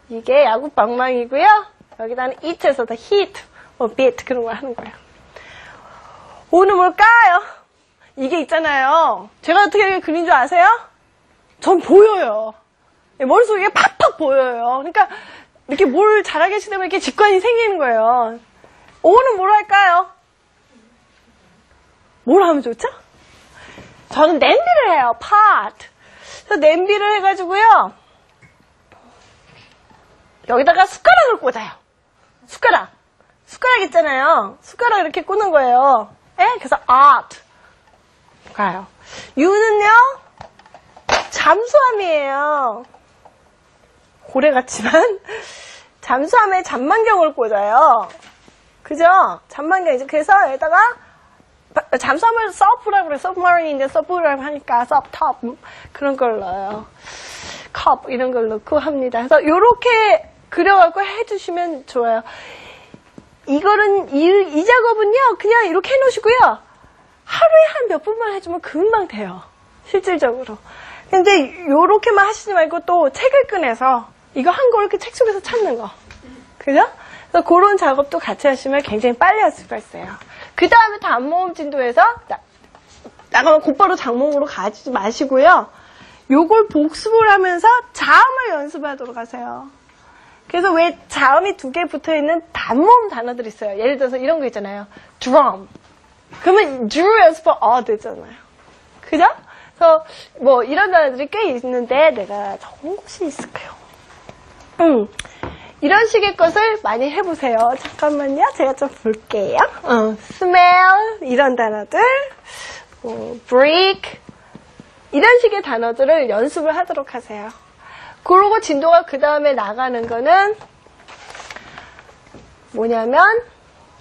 이게 야구 방망이고요. 여기다는 it에서 더 hit, bit 그런 걸 하는 거예요. 오는 뭘까요? 이게 있잖아요. 제가 어떻게 그린 줄 아세요? 전 보여요. 머릿속에 팍팍 보여요. 그러니까 이렇게 뭘 잘하게 하시다 보면 이렇게 직관이 생기는 거예요. 오는 뭘 할까요? 뭘 하면 좋죠? 저는 냄비를 해요. pot. 그래서 냄비를 해가지고요. 여기다가 숟가락을 꽂아요. 숟가락 있잖아요. 숟가락 이렇게 꽂는 거예요. 그래서 art 가요. U는요 잠수함이에요. 고래 같지만 잠수함에 잠만경을 꽂아요. 그죠? 잠만경이죠. 그래서 여기다가 잠수함을 서프라고 그래요. 서브마린인데 서브라고 하니까 서브톱 그런 걸 넣어요. 컵 이런 걸 넣고 합니다. 그래서 이렇게 그려갖고 해주시면 좋아요. 이거는 이 작업은요 그냥 이렇게 해놓으시고요. 하루에 한 몇 분만 해주면 금방 돼요. 실질적으로. 근데 요렇게만 하시지 말고 또 책을 꺼내서 이거 한 거 이렇게 책 속에서 찾는 거. 그죠? 그래서 그런 작업도 같이 하시면 굉장히 빨리 할 수가 있어요. 그 다음에 단모음 진도에서 나가면 곧바로 장모음으로 가지 마시고요. 요걸 복습을 하면서 자음을 연습하도록 하세요. 그래서 왜 자음이 2개 붙어있는 단모음 단어들이 있어요. 예를 들어서 이런 거 있잖아요. drum. 그러면 dru 연습하면 되잖아요. 그죠? 그래서 뭐 이런 단어들이 꽤 있는데 내가 적은 곳이 있을까요? 이런 식의 것을 많이 해보세요. 잠깐만요. 제가 좀 볼게요. smell 이런 단어들, break 이런 식의 단어들을 연습을 하도록 하세요. 그러고 진도가 그 다음에 나가는 거는 뭐냐면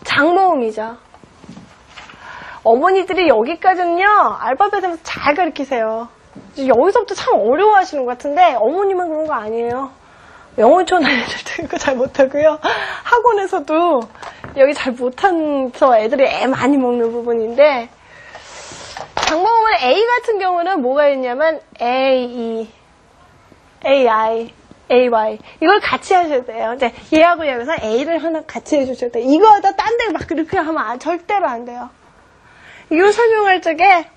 장모음이죠. 어머니들이 여기까지는요 알파벳에서 잘 가르치세요. 여기서부터 참 어려워하시는 것 같은데 어머니만 그런 거 아니에요. 영어 유치원 애들도 이거 잘 못하고요. 학원에서도 여기 잘 못해서 애들이 애 많이 먹는 부분인데 장모음은 A 같은 경우는 뭐가 있냐면 A, AI, AY 이걸 같이 하셔야 돼요. 이제 얘하고 여기서 A를 하나 같이 해주셔야 돼요. 이거 하다 딴 데 막 그렇게 하면 절대로 안 돼요. 이거 설명할 적에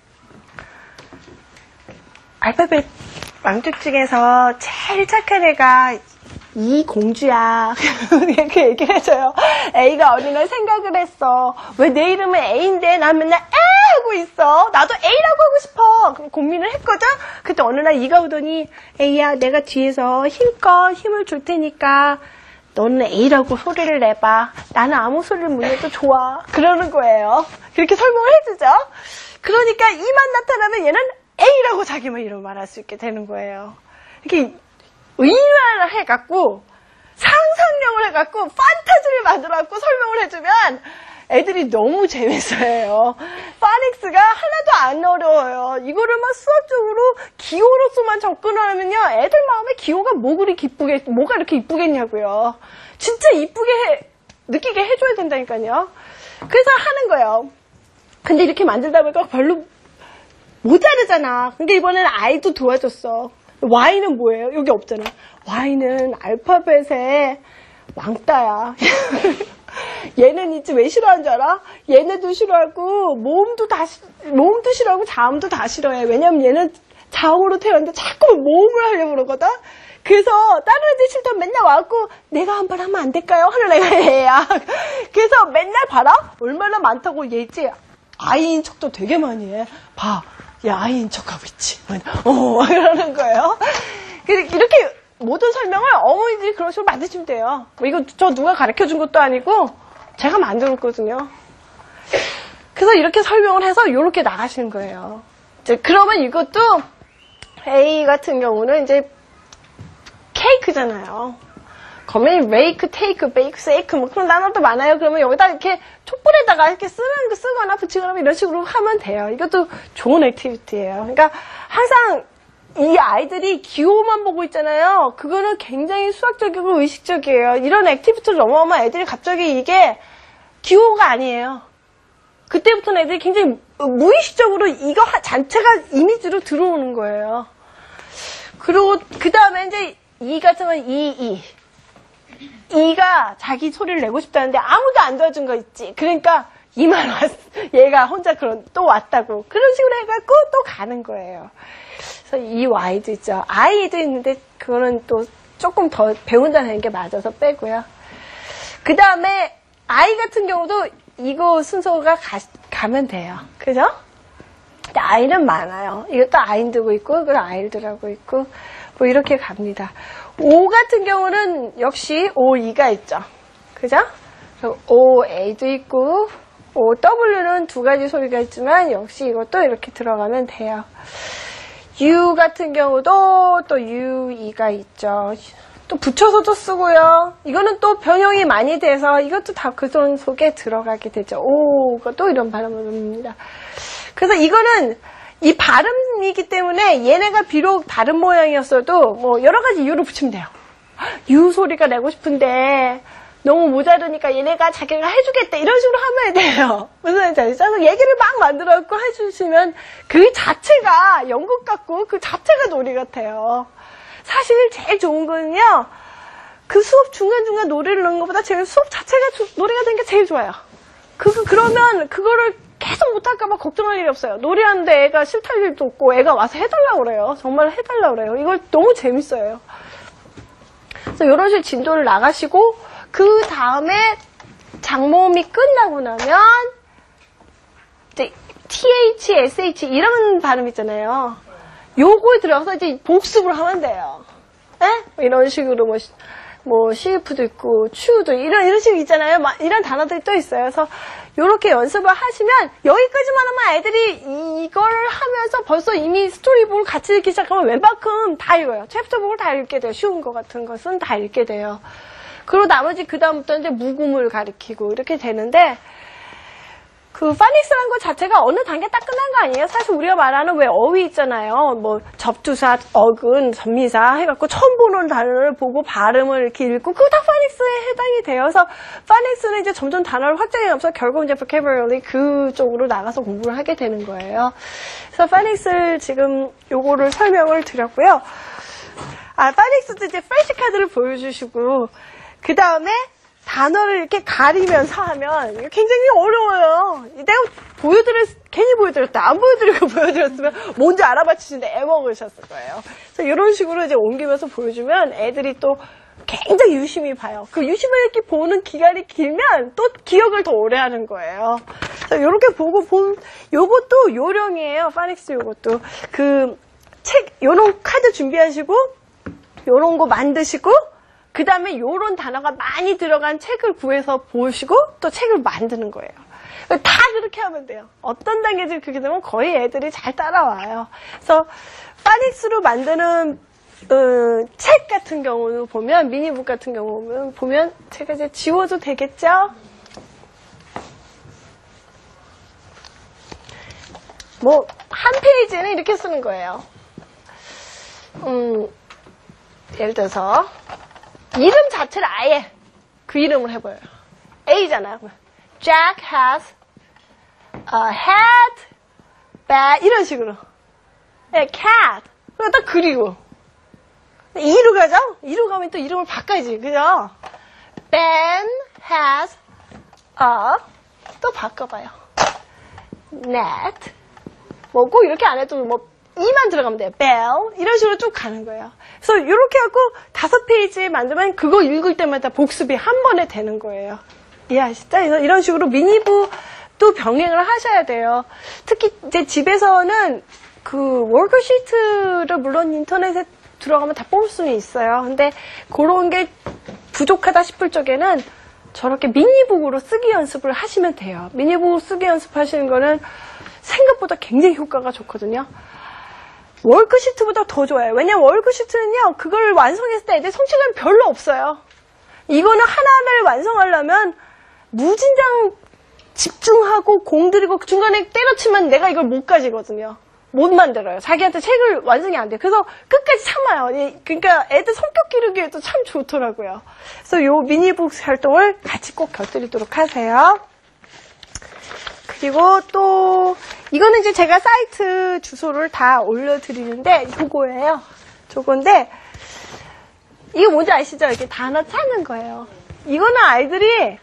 알파벳 왕족 중에서 제일 착한 애가 이 공주야. 이렇게 얘기를 해줘요. A가 어느 날 생각을 했어. 왜 내 이름은 A인데 난 맨날 하고 있어. 나도 A라고 하고 싶어. 그럼 고민을 했거든. 그때 어느 날 이가 오더니 A야 내가 뒤에서 힘껏 힘을 줄 테니까 너는 A라고 소리를 내봐. 나는 아무 소리를 못 내도 좋아. 그러는 거예요. 그렇게 설명을 해주죠. 그러니까 이만 나타나면 얘는 A라고 자기만 이름 말할 수 있게 되는 거예요. 이렇게 의인화를 해갖고 상상력을 해갖고 판타지를 만들어갖고 설명을 해주면 애들이 너무 재밌어해요. 파닉스가 하나도 안 어려워요. 이거를 막 수학적으로 기호로서만 접근을 하면요 애들 마음에 기호가 뭐가 이렇게 이쁘겠냐고요. 진짜 이쁘게 느끼게 해줘야 된다니까요. 그래서 하는 거예요. 근데 이렇게 만들다 보니까 별로 못 자르잖아. 근데 이번에는 I도 도와줬어. Y는 뭐예요? 여기 없잖아. Y는 알파벳의 왕따야. 얘는 있지 왜 싫어하는 줄 알아? 얘네도 싫어하고 모음도 싫어하고 자음도 다 싫어해. 왜냐면 얘는 자음으로 태어났는데 자꾸 모음을 하려고 그러거든. 그래서 다른 애들 싫다면 맨날 와갖고 내가 한 번 하면 안 될까요? 하는 애가 얘야. 그래서 맨날 봐라. 얼마나 많다고 얘 있지. 아이인 척도 되게 많이 해. 봐. 얘 아이인 척하고 있지. 이러는 거예요. 이렇게 모든 설명을 어머니들이 그런 식으로 만드시면 돼요. 이거 저 누가 가르쳐준 것도 아니고 제가 만들었거든요. 그래서 이렇게 설명을 해서 이렇게 나가시는 거예요. 이제 그러면 이것도 A 같은 경우는 이제 케이크잖아요. 그러면 메이크, 테이크, 베이크, 세이크 뭐 그런 단어도 많아요. 그러면 여기다 이렇게 촛불에다가 이렇게 쓰거나 붙이거나 이런 식으로 하면 돼요. 이것도 좋은 액티비티예요. 그러니까 항상 이 아이들이 기호만 보고 있잖아요. 그거는 굉장히 수학적이고 의식적이에요. 이런 액티비티를 넘어오면 애들이 갑자기 이게 기호가 아니에요. 그때부터는 애들이 굉장히 무의식적으로 이거 자체가 이미지로 들어오는 거예요. 그리고 그 다음에 이제 이 같으면 이가 자기 소리를 내고 싶다는데 아무도 안 도와준 거 있지. 그러니까 이만 왔어. 얘가 혼자 또 왔다고. 그런 식으로 해갖고 또 가는 거예요. 그래서 이 Y도 있죠. I도 있는데 그거는 또 조금 더 배운다는 게 맞아서 빼고요. 그 다음에 I 같은 경우도 이거 순서가 가면 돼요. 그죠? 근데 I는 많아요. 이것도 I들고 있고, 그리고 I들하고 있고, 뭐 이렇게 갑니다. O 같은 경우는 역시 OE가 있죠. 그죠? OA도 있고, OW는 두 가지 소리가 있지만, 역시 이것도 이렇게 들어가면 돼요. U 같은 경우도 또 UE가 있죠. 또 붙여서도 쓰고요. 이거는 또 변형이 많이 돼서 이것도 다 그 손 속에 들어가게 되죠. 또 이런 발음입니다. 그래서 이거는 이 발음이기 때문에 얘네가 비록 다른 모양이었어도 뭐 여러 가지 이유로 붙이면 돼요. U 소리가 내고 싶은데 너무 모자르니까 얘네가 자기가 해주겠대 이런 식으로 하면 돼요. 무슨 말인지 아시죠? 얘기를 막 만들어갖고 해주시면 그 자체가 연극 같고 그 자체가 놀이 같아요. 사실 제일 좋은 거는요, 그 수업 중간중간 노래를 넣는 것보다 제일 수업 자체가 노래가 되는 게 제일 좋아요. 그러면 그거를 계속 못할까봐 걱정할 일이 없어요. 노래하는데 애가 싫다할 일도 없고 애가 와서 해달라고 그래요. 정말 해달라고 그래요. 이걸 너무 재밌어요. 그래서 이런 식으로 진도를 나가시고 그 다음에 장모음이 끝나고 나면 이제 TH, SH 이런 발음 있잖아요. 요거에 들어가서 이제 복습을 하면 돼요. 에? 이런 식으로 뭐 CF도 있고 추도 이런 식으로 있잖아요. 이런 단어들이 또 있어요. 그래서 요렇게 연습을 하시면 여기까지만 하면 애들이 이걸 하면서 벌써 이미 스토리북을 같이 읽기 시작하면 웬만큼 다 읽어요. 챕터북을 다 읽게 돼요. 쉬운 거 같은 것은 다 읽게 돼요. 그리고 나머지 그 다음부터 이제 묵음을 가리키고 이렇게 되는데 그 파닉스라는 것 자체가 어느 단계 딱 끝난 거 아니에요? 사실 우리가 말하는 왜 어휘 있잖아요. 뭐 접두사, 어근, 전미사 해갖고 처음 보는 단어를 보고 발음을 이렇게 읽고 그거 다 파닉스에 해당이 되어서 파닉스는 이제 점점 단어를 확장해가면서 결국 이제 vocabulary 그쪽으로 나가서 공부를 하게 되는 거예요. 그래서 파닉스 지금 요거를 설명을 드렸고요. 파닉스도 이제 플래시 카드를 보여주시고 그 다음에 단어를 이렇게 가리면서 하면 굉장히 어려워요. 내가 괜히 보여드렸다. 안 보여드리고 보여드렸으면 뭔지 알아맞히시는데 애먹으셨을 거예요. 그래서 이런 식으로 이제 옮기면서 보여주면 애들이 또 굉장히 유심히 봐요. 그 유심히 이렇게 보는 기간이 길면 또 기억을 더 오래 하는 거예요. 그래서 이렇게 보고 요것도 요령이에요. 파닉스 요것도. 요런 카드 준비하시고, 요런 거 만드시고, 그 다음에 요런 단어가 많이 들어간 책을 구해서 보시고 또 책을 만드는 거예요. 다 그렇게 하면 돼요. 어떤 단계들이 그렇게 되면 거의 애들이 잘 따라와요. 그래서 파닉스로 만드는 책 같은 경우는 보면 미니북 같은 경우 보면 제가 이제 지워도 되겠죠? 뭐 한 페이지는 이렇게 쓰는 거예요. 예를 들어서 이름 자체를 아예 그 이름을 해봐요. A잖아요. Jack has a hat, bat 이런 식으로. 네, cat. 그리고 딱 그리고 2로 가죠? 2로 가면 또 이름을 바꿔야지. 그죠? Ben has a 또 바꿔봐요. net 뭐 꼭 이렇게 안 해도 뭐 이만 들어가면 돼요. bell 이런 식으로 쭉 가는 거예요. 그래서 이렇게 하고 5페이지 만들면 그거 읽을 때마다 복습이 한 번에 되는 거예요. 이해하시죠? 그래서 이런 식으로 미니북도 병행을 하셔야 돼요. 특히 이제 집에서는 그 워크시트를 물론 인터넷에 들어가면 다 뽑을 수는 있어요. 근데 그런 게 부족하다 싶을 적에는 저렇게 미니북으로 쓰기 연습을 하시면 돼요. 미니북으로 쓰기 연습하시는 거는 생각보다 굉장히 효과가 좋거든요. 월크시트보다 더 좋아요. 왜냐면 월크시트는요, 그걸 완성했을 때 애들 성취감이 별로 없어요. 이거는 하나를 완성하려면 무진장 집중하고 공들이고 중간에 때려치면 내가 이걸 못 가지거든요. 못 만들어요. 자기한테 책을 완성이 안 돼요. 그래서 끝까지 참아요. 그러니까 애들 성격 기르기에도 참 좋더라고요. 그래서 요 미니북 활동을 같이 꼭 곁들이도록 하세요. 그리고 또 이거는 이제 제가 사이트 주소를 다 올려드리는데 요거예요. 저건데 이거 뭔지 아시죠? 이렇게 단어 찾는 거예요. 이거는 아이들이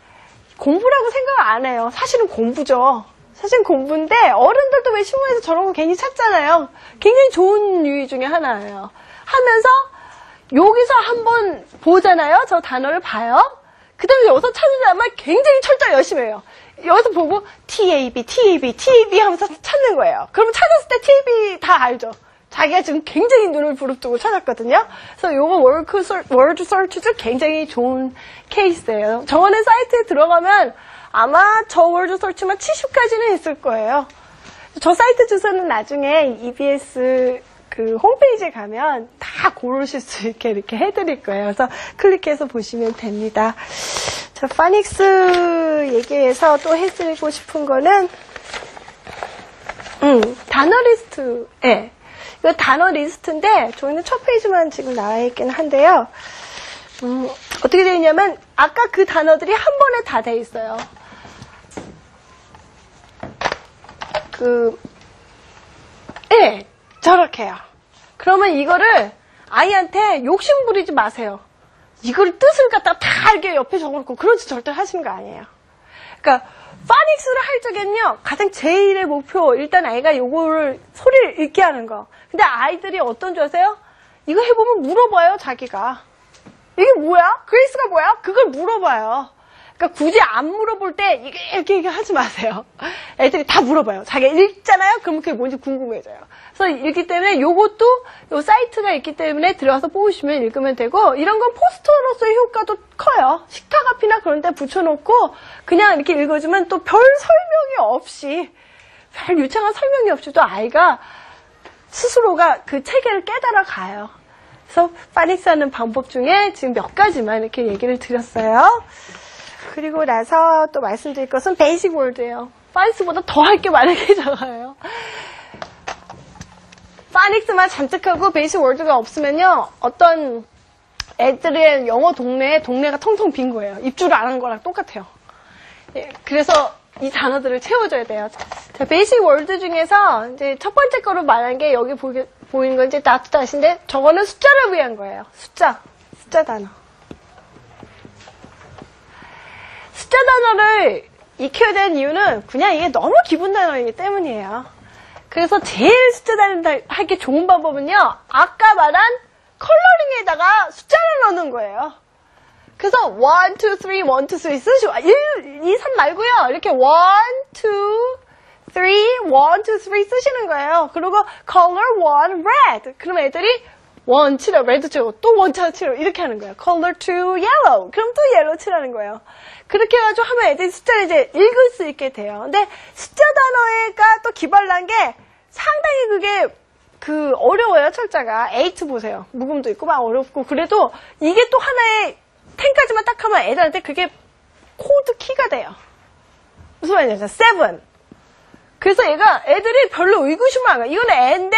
공부라고 생각 안 해요. 사실은 공부죠. 사실은 공부인데 어른들도 왜 신문에서 저런 거 괜히 찾잖아요. 굉장히 좋은 유의 중에 하나예요. 하면서 여기서 한번 보잖아요. 저 단어를 봐요. 그 다음에 여기서 찾으자마자 굉장히 철저히 열심히 해요. 여기서 보고 TAB 하면서 찾는 거예요. 그러면 찾았을 때 TAB 다 알죠. 자기가 지금 굉장히 눈을 부릅뜨고 찾았거든요. 그래서 요거 월드 서치도 굉장히 좋은 케이스예요. 저거는 사이트에 들어가면 아마 저 월드 서치만 70까지는 있을 거예요. 저 사이트 주소는 나중에 EBS 그 홈페이지에 가면 다 고르실 수 있게 이렇게 해드릴 거예요. 그래서 클릭해서 보시면 됩니다. 자, 파닉스 얘기해서 또 해드리고 싶은 거는 단어 리스트. 예. 이거 단어 리스트인데 저희는 첫 페이지만 지금 나와 있긴 한데요. 어떻게 되어 있냐면 아까 그 단어들이 한 번에 다 돼 있어요. 예, 저렇게요. 그러면 이거를 아이한테 욕심 부리지 마세요. 이걸 뜻을 갖다가 다 이렇게 옆에 적어놓고 그런지 절대 하시는 거 아니에요. 그러니까 파닉스를 할 적에는요, 가장 제일의 목표, 일단 아이가 요거를 소리를 읽게 하는 거. 근데 아이들이 어떤 줄 아세요? 이거 해보면 물어봐요, 자기가. 이게 뭐야? 그레이스가 뭐야? 그걸 물어봐요. 그러니까 굳이 안 물어볼 때 이렇게 하지 마세요. 애들이 다 물어봐요. 자기가 읽잖아요? 그럼 그게 뭔지 궁금해져요. 그래서 읽기 때문에 요것도 요 사이트가 있기 때문에 들어가서 뽑으시면 읽으면 되고, 이런 건 포스터로서의 효과도 커요. 식탁 앞이나 그런 데 붙여놓고 그냥 이렇게 읽어주면 또 별 설명이 없이, 별 유창한 설명이 없이 또 아이가 스스로가 그 체계를 깨달아 가요. 그래서 파닉스 하는 방법 중에 지금 몇 가지만 이렇게 얘기를 드렸어요. 그리고 나서 또 말씀드릴 것은 베이직 월드예요. 파닉스보다 더 할 게 많게 적어요. 파닉스만 잔뜩 하고 베이직 월드가 없으면요, 어떤 애들의 영어 동네가 텅텅 빈 거예요. 입주를 안 한 거랑 똑같아요. 예, 그래서 이 단어들을 채워줘야 돼요. 자, 베이직 월드 중에서 이제 첫 번째 거로 말한 게 여기 보이는 건 이제 나투다시인데, 저거는 숫자를 위한 거예요. 숫자 단어. 숫자 단어를 익혀야 되는 이유는 그냥 이게 너무 기본 단어이기 때문이에요. 그래서 제일 숫자 단어 하기 좋은 방법은요, 아까 말한 컬러링에다가 숫자를 넣는 거예요. 그래서 1, 2, 3, 1, 2, 3 쓰시고 1, 2, 3 말고요. 이렇게 1, 2, 3, 1, 2, 3 쓰시는 거예요. 그리고 color 1, red. 그럼 애들이 1 칠해요. 레드 칠하고 또 1 칠하고 이렇게 하는 거예요. color 2, yellow. 그럼 또 yellow 칠하는 거예요. 그렇게 해가지고 하면 애들이 숫자를 이제 읽을 수 있게 돼요. 근데 숫자 단어가 또 기발난 게 상당히 그게 어려워요, 철자가. 8 보세요. 묵음도 있고 막 어렵고. 그래도 이게 또 하나의 10까지만 딱 하면 애들한테 그게 코드 키가 돼요. 무슨 말이냐면 7. 그래서 애들이 별로 의구심을 안 해요. 이건 애인데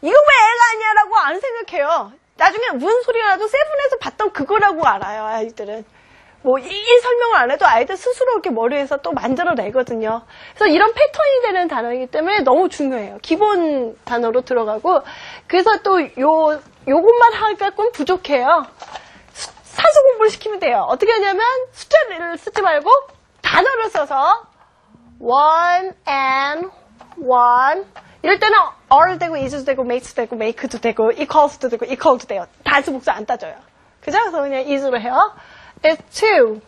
이거 왜 애가 아니야라고 안 생각해요. 나중에 무슨 소리가 나도 7에서 봤던 그거라고 알아요, 아이들은. 뭐 이 설명을 안 해도 아이들 스스로 이렇게 머리에서 또 만들어내거든요. 그래서 이런 패턴이 되는 단어이기 때문에 너무 중요해요. 기본 단어로 들어가고. 그래서 또 요것만 하기가 부족해요. 산수 공부를 시키면 돼요. 어떻게 하냐면 숫자를 쓰지 말고 단어를 써서 1 and 1. 이럴 때는 are도 되고 is도 되고 make도 되고 make도 되고 equals도 되고 equal도 돼요. 단수 복수 안 따져요. 그죠? 그래서 그냥 is로 해요. It's 2.